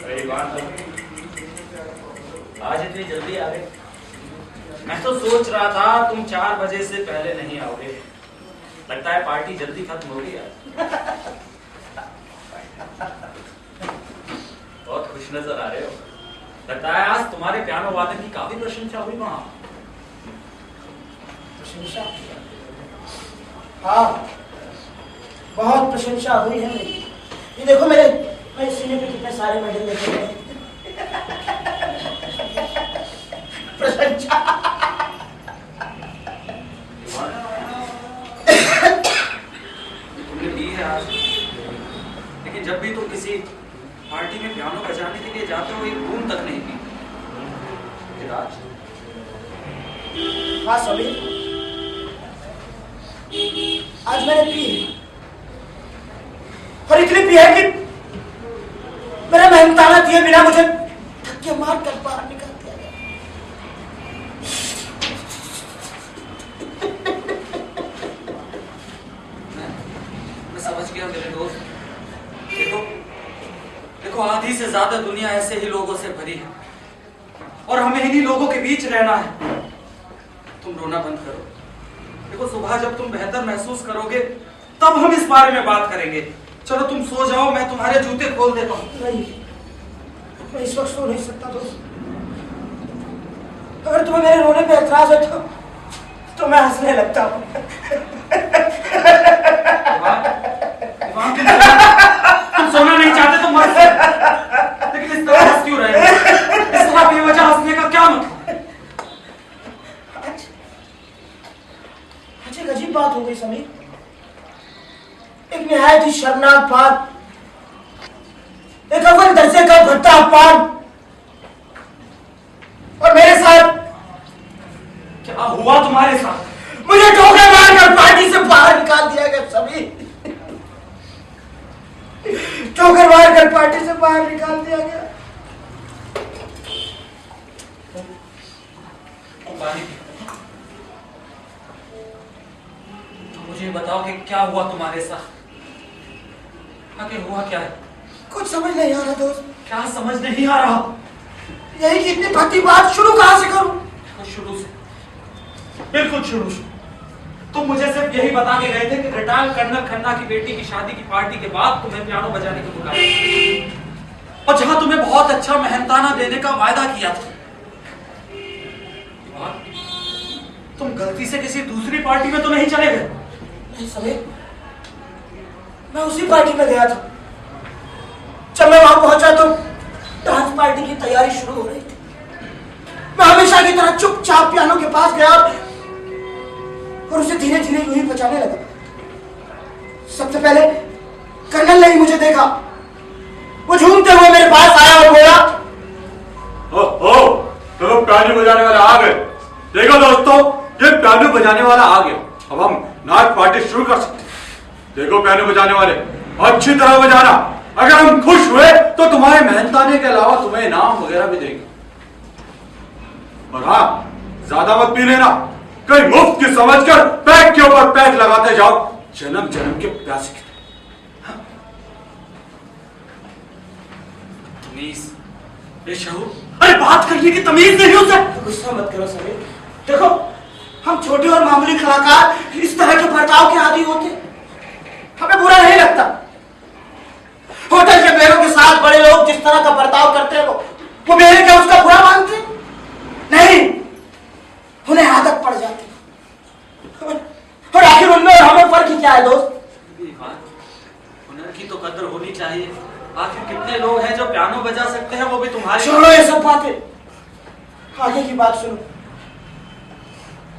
सही बात है। आज इतनी जल्दी आ गए। मैं तो सोच रहा था तुम 4 बजे से पहले नहीं आओगे। लगता है पार्टी जल्दी खत्म होगी यार। बहुत खुश नजर आ रहे हो। लगता है आज तुम्हारे पियानो वादन की काफी प्रशंसा हुई वहां। प्रशंसा? हाँ, बहुत प्रशंसा हुई है मेरी। ये देखो मेरे सीने पे कितने सारे मेडल लगे हैं। प्रशंसा। तुमने दी है आज, लेकिन जब भी तुम किसी पार्टी में पियानो बजाने के लिए जाते हो एक बूंद तक नहीं पी। आज हाँ समीर, आज मैंने पी है। और इतनी पी है कि मेरा मेहनताना दिए बिना मुझे धक्के मार कर बाहर निकाल दिया गया। मैं समझ गया मेरे दोस्त। देखो आधी से ज्यादा दुनिया ऐसे ही लोगों से भरी है और हमें इन्हीं लोगों के बीच रहना है। तुम रोना बंद करो। देखो सुबह जब तुम बेहतर महसूस करोगे तब हम इस बारे में बात करेंगे। चलो तुम सो जाओ, मैं तुम्हारे जूते खोल देता हूँ। नहीं, मैं इस वक्त सो नहीं सकता दोस्त। अगर तुम्हें मेरे रोने पे एतराज है तो मैं हंसने लगता हूँ। तुम सोना नहीं चाहते तो मत सो। लेकिन इस तरह हंस क्यों रहे हो? इस तरह बेवजह हंसने का क्या मतलब? आज एक अजीब बात हो गई समीर। एक निहायत ही शर्मनाक बात, एक अव्वल दर्जे का घटता अपमान। और मेरे साथ क्या हुआ तुम्हारे साथ? मुझे ठोकर मारकर पार्टी से बाहर निकाल दिया गया समीर। ठोकर मारकर पार्टी से बाहर निकाल दिया गया। तो मुझे बताओ कि क्या हुआ तुम्हारे साथ? आखिर हुआ क्या है? कुछ समझ नहीं आ रहा दोस्त। क्या समझ नहीं आ रहा? यही कि इतनी भद्दी बात शुरू कहां से करूं? तो शुरू से, बिल्कुल शुरू से। तुम मुझे सिर्फ यही बता के गए थे कि रिटायर्ड कर्नल खन्ना की बेटी की शादी की पार्टी के बाद तुम्हें पियानो बजाने को बुलाया और जहां तुम्हें बहुत अच्छा मेहनताना देने का वायदा किया था। तुम गलती से किसी दूसरी पार्टी में तो नहीं चले गए? नहीं समीर, मैं उसी पार्टी में गया था। जब मैं वहां पहुंचा तो डांस पार्टी की तैयारी शुरू हो रही थी। मैं हमेशा की तरह चुपचाप पियानो के पास गया और उसे धीरे धीरे यूं ही बजाने लगा। सबसे पहले कर्नल ने ही मुझे देखा। वो झूमते हुए मेरे पास आया और बोला, तो पियानो बजाने वाला आ गए। देखो दोस्तों, ये पियानो बजाने वाला आ गया। अब हम नाच पार्टी शुरू कर सकते हैं। देखो पियानो बजाने वाले, अच्छी तरह बजाना। अगर हम खुश हुए तो तुम्हारे मेहनताने के अलावा तुम्हें इनाम वगैरह भी देंगे। और हाँ, ज्यादा मत पी लेना। कहीं मुफ्त की समझकर पैक के ऊपर पैक लगाते जाओ, जन्म जन्म के प्यासे की। तमीज, बेशऊर, अरे बात करने की तमीज नहीं उसे। गुस्सा मत करो समीर। देखो, हम छोटे और मामूली कलाकार इस तरह के बर्ताव के आदी होते, हमें बुरा नहीं लगता। होटल के बेरों के साथ बड़े लोग जिस तरह का बर्ताव करते हैं वो मेरे क्या उसका बुरा मानते? नहीं, उन्हें आदत पड़ जाती। और आखिर उनमें और हमें फर्क ही क्या है दोस्त? हुनर की तो कदर होनी चाहिए। आखिर कितने लोग हैं जो पियानो बजा सकते हैं, वो भी तुम्हारे। छोड़ो ये सब बातें, आगे की बात सुनो।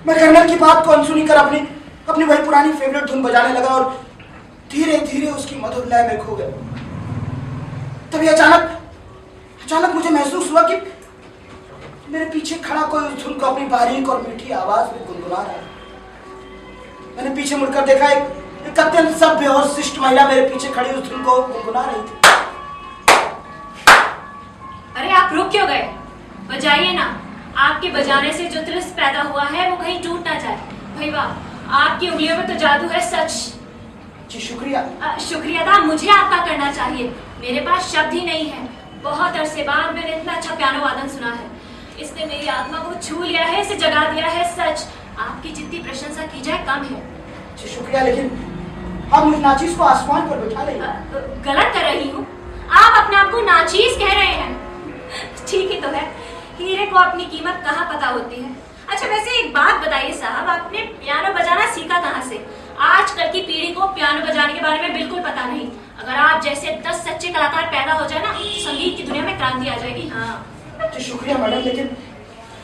मैं कर्नल की बात को अनसुनी कर अपनी वही पुरानी फेवरेट धुन बजाने लगा और धीरे धीरे उसकी मधुर लय में खो गया। तभी अचानक मुझे महसूस हुआ कि मेरे पीछे खड़ा कोई उस धुन को अपनी बारीक और मीठी आवाज में गुनगुना रहा है। मैंने पीछे मुड़कर देखा, एक अत्यंत सभ्य और शिष्ट महिला मेरे पीछे खड़ी उस धुन को गुनगुना रही थी। अरे आप रुक क्यों गए? बजाइए ना। आपके बजाने से जो त्रिस पैदा हुआ है वो कहीं टूट ना जाए। भाई वाह, आपकी उंगलियों में तो जादू है सच। जी शुक्रिया। शुक्रिया था मुझे आपका करना चाहिए। मेरे पास शब्द ही नहीं है। बहुत अरसे बाद मैंने इतना अच्छा पियानो वादन सुना है। इसने मेरी आत्मा को छू लिया है, इसे जगा दिया है। सच, आपकी जितनी प्रशंसा की जाए कम है। जी शुक्रिया, लेकिन आप मुझ नाचीज को आसमान पर बिठा रही हैं। गलत कर रही हूँ। आप अपने आप को नाचीज कह रहे हैं। ठीक ही तो है, हीरे को अपनी कीमत कहाँ पता होती है। अच्छा वैसे एक बात बताइए साहब, आपने पियानो बजाना सीखा कहाँ से? आजकल की पीढ़ी को पियानो बजाने के बारे में बिल्कुल पता नहीं। अगर आप जैसे 10 सच्चे कलाकार पैदा हो जाए ना, संगीत की दुनिया में क्रांति आ जाएगी। हाँ जी शुक्रिया मैडम, लेकिन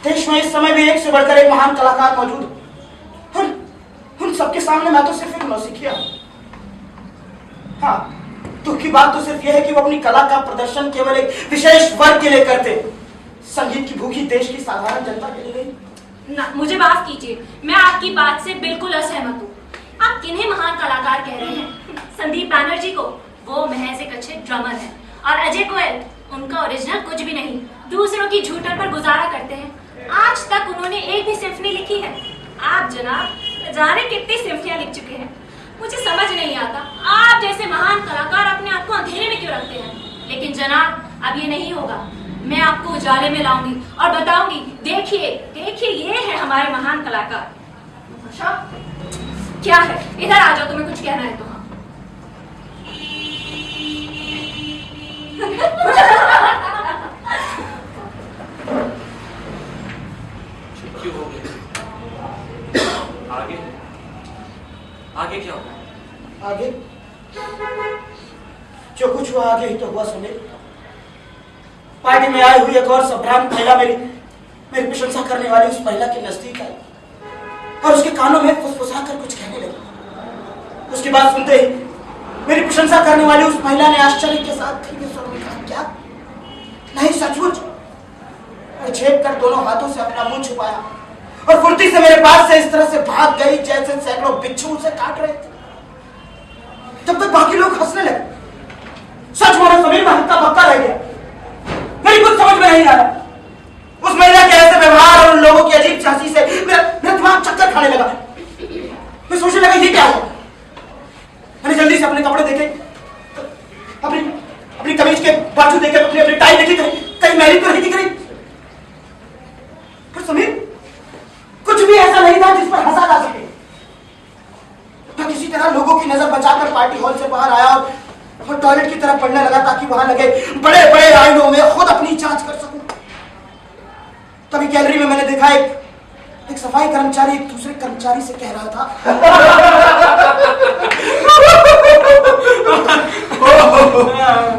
देश में इस समय भी एक से बढ़कर एक महान कलाकार मौजूद है। उन सबके सामने मैं तो सिर्फ एक नौसिखिया हूं। हाँ, दुख की बात तो सिर्फ यह है कि वो अपनी कला का प्रदर्शन केवल एक विशेष वर्ग के लिए करते। संगीत की भूखी देश की साधारण जनता के लिए नहीं। ना, मुझे माफ कीजिए, मैं आपकी बात से बिल्कुल असहमत हूँ। आप किन्हें महान कलाकार कह रहे हैं? संदीप बैनर्जी को? वो महज एक अच्छे ड्रमर हैं। और अजय गोयल, उनका ओरिजिनल कुछ भी नहीं, दूसरों की झूठन पर गुजारा करते हैं। आज तक उन्होंने एक भी सिम्फनी लिखी है। आप जनाब जाने कितनी सिम्फनियां लिख चुके हैं। मुझे समझ नहीं आता आप जैसे महान कलाकार अपने आप को अंधेरे में क्यों रखते हैं। लेकिन जनाब अब ये नहीं होगा। मैं आपको उजाले में लाऊंगी और बताऊंगी, देखिए देखिए ये है हमारे महान कलाकार। अच्छा क्या है, इधर आ जाओ, तुम्हें कुछ कहना है तो। हाँ क्यों हो गए? आगे आगे क्या होगा? आगे जो कुछ हुआ आगे ही तो हुआ सुनील। पार्टी में आई हुई एक और संभ्रांत महिला मेरी प्रशंसा करने वाली उस महिला के नजदीक आई और उसके कानों में फुसफुसा कर कुछ कहने लगी। उसकी बात सुनते ही मेरी प्रशंसा करने वाली उस महिला ने आश्चर्य के साथ धीमे स्वर में कहा, क्या? नहीं सचमुच? मैं झेप कर दोनों हाथों से अपना मुंह छुपाया और फुर्ती से मेरे पास से इस तरह से भाग गई जैसे सैकड़ों बिच्छू उसे काट रहे थे। तब तक बाकी लोग हंसने लगे। सच मानो समीर, मैं हक्का बक्का रह गया। मेरी कुछ समझ में नहीं आ रहा। उस महिला के ऐसे व्यवहार और उन लोगों की अजीब झांसी से मेरा दिमाग चक्कर खाने लगा। मैं सोचने लगा ये क्या हुआ। मैंने जल्दी से अपने कपड़े देखे, अपनी कमीज के बाजू देखे, अपनी टाई देखी, कहीं मैली तो नहीं दिख रही। पर समीर, कुछ भी ऐसा नहीं था जिस पर हंसा जा सके। मैं किसी तरह लोगों की नजर बचाकर पार्टी हॉल से बाहर आया और टॉयलेट की तरफ पढ़ने लगा ताकि वहां लगे बड़े बड़े आईनों में खुद अपनी जांच कर सकूं। तभी गैलरी में मैंने देखा एक सफाई कर्मचारी एक दूसरे कर्मचारी से कह रहा था,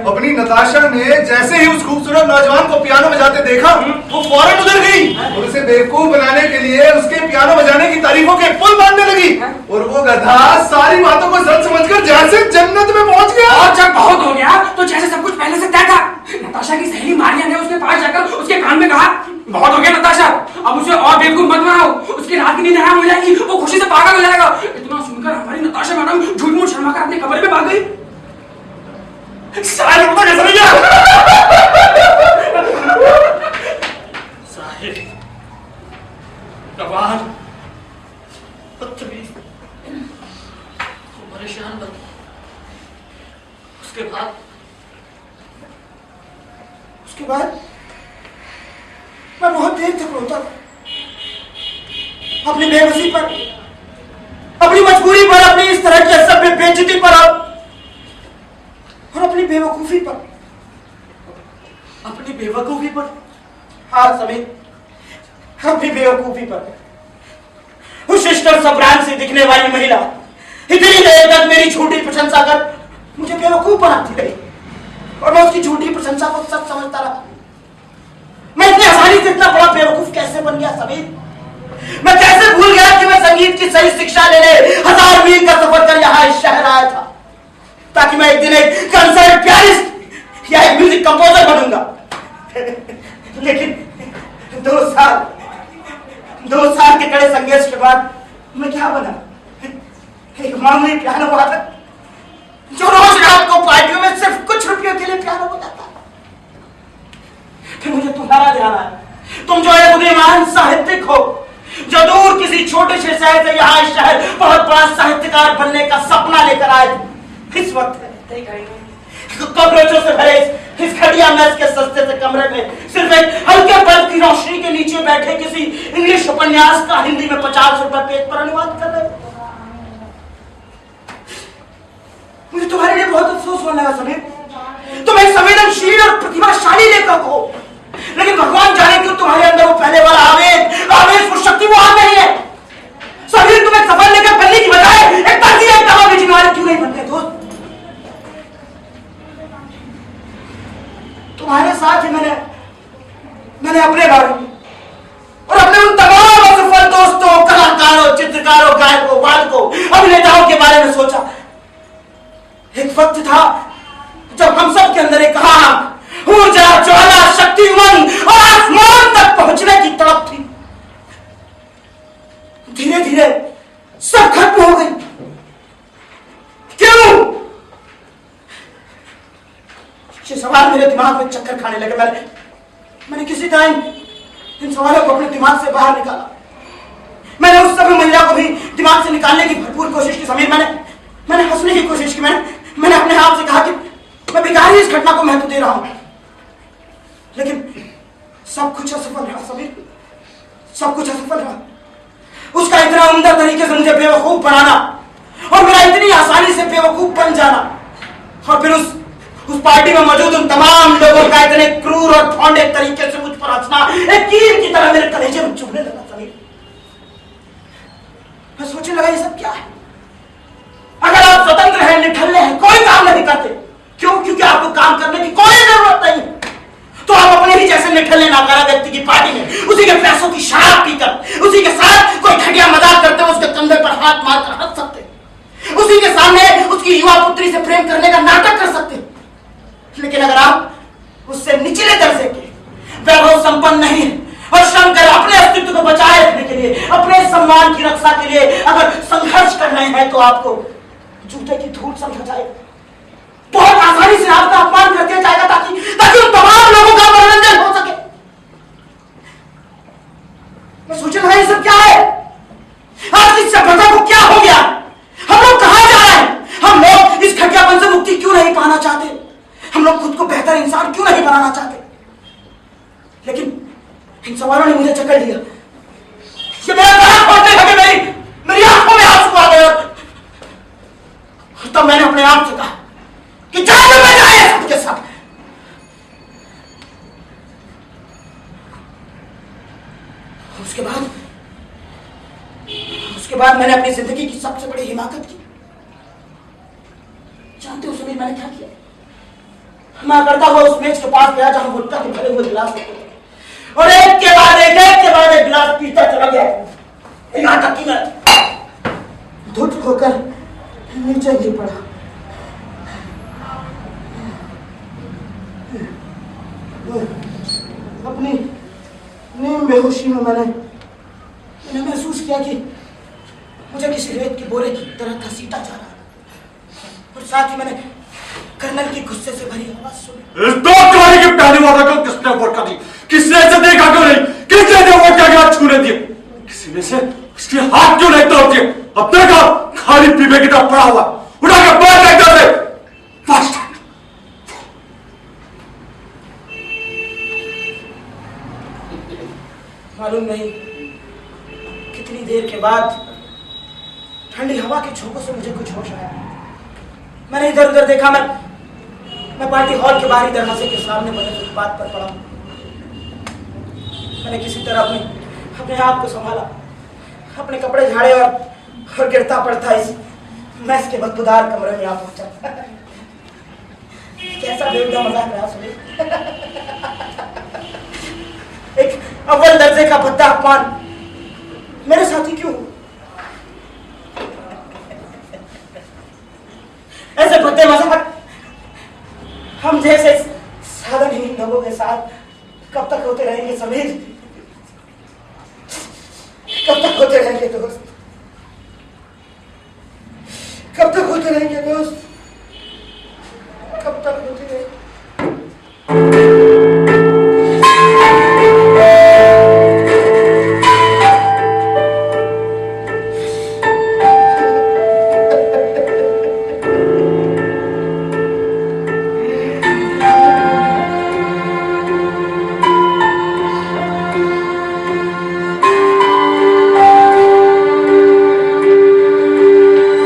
अपनी नताशा ने जैसे ही उस खूबसूरत नौजवान को पियानो बजाते देखा, वो फौरन उधर गई और उसे बेवकूफ बनाने के लिए उसके पियानो बजाने की तारीफों के पुल बांधने लगी। और वो गधा सारी बातों को सच समझकर जैसे जन्नत में पहुंच गया। और जब बहुत हो गया तो जैसे सब कुछ पहले से तय था, नताशा की सहेली मारिया ने उसके पास जाकर उसके कान में कहा, बहुत हो गया नताशा, अब उसे और बेवकूफ मत बनाओ, उसकी रात की नींद हराम हो जाएगी, वो खुशी से पागल हो जाएगा। इतना सुनकर हमारी नताशा मैडम झूठ मूठ शर्मा कर अपने कमरे में भाग गई। सारे पता कैसे गया? साहिल, गवार, बदतमीज, परेशान बन। उसके बाद मैं बहुत देर तक रोता था, अपनी बेबसी पर, अपनी मजबूरी पर, अपनी इस तरह की असभ्य बेइज्जती पर और अपनी बेवकूफी पर। अपनी बेवकूफी पर? हाँ समीर, अपनी बेवकूफी पर। उस सिस्टर सबरान से दिखने वाली महिला इतनी देर तक मेरी झूठी प्रशंसा कर मुझे बेवकूफ बनाती रही और मैं उसकी झूठी प्रशंसा को सच समझता रहा। मैं इतनी आसानी से इतना बड़ा बेवकूफ कैसे बन गया समीर? मैं कैसे भूल गया कि मैं संगीत की सही शिक्षा लेने 1000 मील का सफर कर यहाँ इस शहर आया था ताकि मैं एक दिन एक कंसर्ट पियानिस्ट या एक म्यूजिक कंपोजर बनूंगा। लेकिन 2 साल के कड़े संघर्ष के बाद मैं क्या बना? एक मामूली पियानो वादक जो रोज रात को पार्टियों में सिर्फ कुछ रुपयों के लिए पियानो बजाता। फिर मुझे तुम्हारा ध्यान आया, तुम जो एक बुद्धिमान साहित्यिक हो, जो दूर किसी छोटे से शहर से यहाँ इस शहर बहुत बड़ा साहित्यकार बनने का सपना लेकर आए थे। इस वक्त कब्रोचों से भरे इस घटिया मैस के सस्ते से कमरे में सिर्फ एक हल्के बल्ब की रोशनी के नीचे बैठे किसी इंग्लिश उपन्यास का हिंदी में 50 रुपए पेज पर अनुवाद कर रहे। मुझे तुम्हारे लिए बहुत अफसोस होने लगा समीर। तुम एक संवेदनशील और प्रतिभाशाली लेखक हो, लेकिन भगवान जाने क्यों तुम्हारे अंदर वो पहले वाला आवेश वो शक्ति वो आ नहीं है। समीर, तुम एक सफल लेखक बनने की बजाय एक तर्जीह एक दवा बेचने वाले क्यों नहीं बनते दोस्त? तुम्हारे साथ ही मैंने अपने बारे में और अपने उन तमाम असफल दोस्तों, कलाकारों, चित्रकारों, गायकों, वादकों, अभिनेताओं के बारे में सोचा। एक वक्त था जब हम सब के अंदर एक आग, ऊर्जा, ज्वाला, शक्ति, उमंग और आसमान तक पहुंचने की तड़प थी। धीरे धीरे सब खत्म हो गई। क्यों? ये सवाल मेरे दिमाग में चक्कर खाने लगे। मैंने किसी टाइम इन सवालों को अपने दिमाग से बाहर निकाला। मैंने उस समय महिला को भी दिमाग से निकालने की भरपूर कोशिश की समीर। मैंने हंसने की कोशिश की। मैंने अपने आप से कहा कि मैं बेकार ही इस घटना को महत्व दे रहा हूं, लेकिन सब कुछ असफल रहा समीर, सब कुछ असफल रहा। उसका इतना उम्दा तरीके से मुझे बेवकूफ बनाना और मेरा इतनी आसानी से बेवकूफ बन जाना, और फिर उस पार्टी में मौजूद उन तमाम लोगों का इतने क्रूर और भौंडे तरीके से मुझ पर हंसना एक कील की तरह मेरे कलेजे में चुभने लगा समीर। मैं सोचने लगा ये सब क्या है? अगर आप स्वतंत्र हैं, निठल्ले हैं, कोई काम नहीं करते, क्यों? क्योंकि आपको काम करने की कोई जरूरत नहीं, तो आप अपने ही जैसे निठल्ले नाकारा व्यक्ति की पार्टी में उसी के पैसों की शराब पीकर, उसी के साथ कोई घटिया मजाक करते हुए उसके कंधे पर हाथ मारकर हंस सकते, उसी के सामने उसकी युवा पुत्री से प्रेम करने का नाटक कर सकते। लेकिन अगर आप उससे निचले दर्जे के, वैभव संपन्न नहीं है और श्रम कर अपने अस्तित्व को बचाए रखने के लिए, अपने सम्मान की रक्षा के लिए अगर संघर्ष कर रहे हैं, तो आपको जूते की धूल समझा जाएगा। बहुत आसानी से आपका अपमान कर दिया जाएगा ताकि उन तमाम लोगों का मनोरंजन हो सके। मैं सोच रहा ये सब क्या है? आज इस सभ्यता को क्या हो गया? हम लोग कहां जा रहे हैं? हम लोग इस घटियापन से मुक्ति क्यों नहीं पाना चाहते? हम लोग खुद को बेहतर इंसान क्यों नहीं बनाना चाहते? लेकिन इन सवालों ने मुझे जकड़ लिया। ये मेरा गला खोलने लगे, मेरी आंखों में आंसू आ गए। तब मैंने अपने आप से कहा कि जाने में जाए सबके सब। उसके बाद मैंने अपनी जिंदगी की सबसे बड़ी हिमाकत की। जानते हो सुनील मैंने क्या किया? मैं करता हुआ उस मेज के पास गया जहां वोडका के भरे हुए गिलास रखे थे, और एक के बाद एक गिलास पीता चला गया। यहां तक कि मैं धुत होकर नीचे गिर पड़ा। अपनी नीम बेहोशी में मैंने महसूस किया कि मुझे किसी रेत के बोरे की तरह घसीटा जा रहा है, और साथ ही मैंने कर्नल की गुस्से से भरी आवाज सुनी। इस दो तुम्हारी की पहली वादा को किसने वोट दी? किसने ऐसे देखा क्यों नहीं? किसने ने वोट का गिलास छूने दिए? किसी ने से उसके हाथ क्यों नहीं तोड़ दिए? अब देखा खाली पीपे की तरफ पड़ा हुआ, उठा के बाहर फेंक दे। फास्ट मालूम नहीं कितनी देर के बाद ठंडी हवा के झोंकों से मुझे कुछ होश आया। मैंने इधर उधर देखा। मैं पार्टी हॉल के बाहरी दरवाजे के सामने बने फुटपाथ पर पड़ा। मैंने किसी तरह अपने आप को संभाला, अपने कपड़े झाड़े और गिरता पड़ता इस मैस के बदबूदार कमरे में आ पहुंचा। कैसा बेहुदा मजाक रहा सुनील। एक अव्वल दर्जे का भद्दा अपमान मेरे साथ ही क्यों? ऐसे भद्दे मजाक हम जैसे साधनहीन लोगों के साथ कब तक होते रहेंगे समीर? कब तक होते रहेंगे दोस्त? कब तक होते रहेंगे दोस्त? कब तक होते रहेंगे?